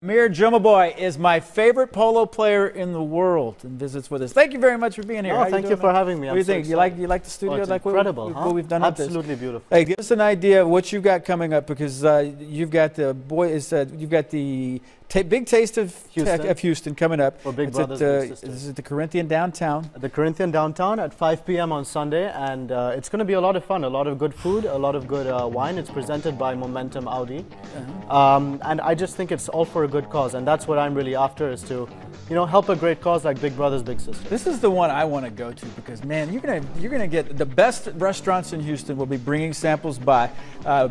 Ameer Jumabhoy is my favorite polo player in the world and visits with us. Thank you very much for being here. No, thank you for having me. What do you think? You like the studio? It's like incredible, what we've done Absolutely beautiful. Hey, give us an idea of what you've got coming up, because you've got the you've got the big taste of Houston coming up. For Big Brothers Big Sisters. This is at the Corinthian downtown. The Corinthian downtown at 5 p.m. on Sunday, and it's going to be a lot of fun, a lot of good food, a lot of good wine. It's presented by Momentum Audi, and I just think it's all for a good cause, and that's what I'm really after, is to, you know, help a great cause like Big Brothers Big Sisters. This is the one I want to go to, because man, you're gonna get the best restaurants in Houston. Will be bringing samples by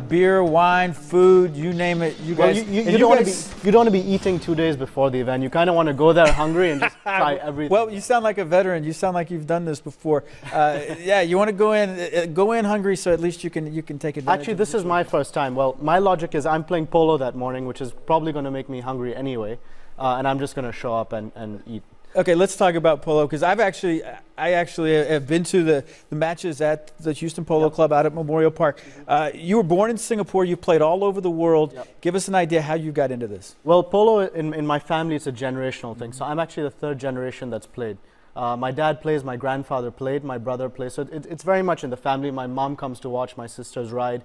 beer, wine, food, you name it. You guys, you don't want to be eating 2 days before the event. You kind of want to go there hungry and just try everything. Well, you sound like a veteran. You sound like you've done this before. Yeah, you want to go in hungry, so at least you can take advantage. Actually, this is my first time. Well, my logic is I'm playing polo that morning, which is probably going to make me hungry anyway, and I'm just going to show up and eat. Okay, let's talk about polo, because I actually have been to the matches at the Houston Polo Club out at Memorial Park. You were born in Singapore. You played all over the world. Give us an idea how you got into this. Well, polo in my family is a generational thing. So I'm actually the third generation that's played. My dad plays, my grandfather played, my brother plays. So it's very much in the family. My mom comes to watch my sisters ride.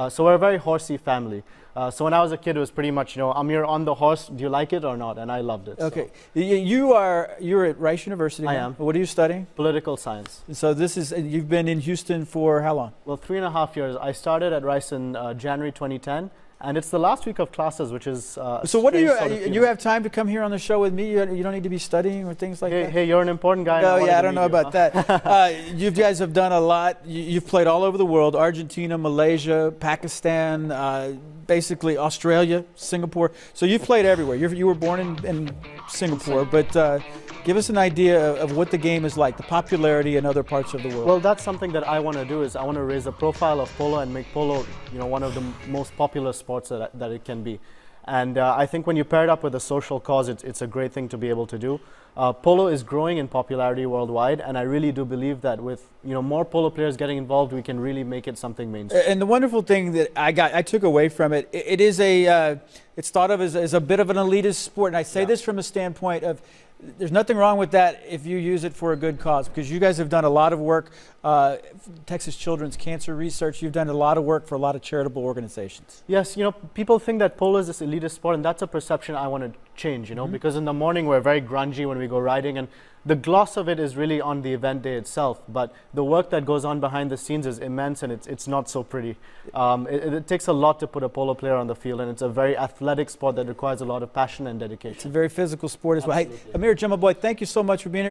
So we're a very horsey family. So when I was a kid, it was pretty much, you know, Amir on the horse, do you like it or not? And I loved it. Okay. So. You're at Rice University now? I am. What are you studying? Political science. So you've been in Houston for how long? Well, 3.5 years. I started at Rice in January 2010. And it's the last week of classes, which is so what do you have time to come here on the show with me? You don't need to be studying or things like that? Hey, you're an important guy. Oh, yeah, I don't know about that. You guys have done a lot. You've played all over the world: Argentina, Malaysia, Pakistan, basically Australia, Singapore. So you've played everywhere. You were born in Singapore, but give us an idea of what the game is like, the popularity in other parts of the world. Well, that's something that I want to do. Is I want to raise the profile of polo and make polo, you know, one of the most popular sports that it can be. And I think when you pair it up with a social cause, it's a great thing to be able to do. Polo is growing in popularity worldwide, and I really do believe that with, you know, more polo players getting involved, we can really make it something mainstream. And the wonderful thing that I took away from it, it's thought of as a bit of an elitist sport, and I say this from a standpoint of there's nothing wrong with that if you use it for a good cause, because you guys have done a lot of work, Texas Children's Cancer Research, you've done a lot of work for a lot of charitable organizations. Yes, you know, people think that polo is this elitist sport, and that's a perception I want to change, you know, because in the morning we're very grungy when we go riding, and the gloss of it is really on the event day itself, but the work that goes on behind the scenes is immense, and it's not so pretty. It takes a lot to put a polo player on the field, and it's a very athletic sport that requires a lot of passion and dedication. It's a very physical sport as well. Hey, Ameer Jumabhoy, thank you so much for being here.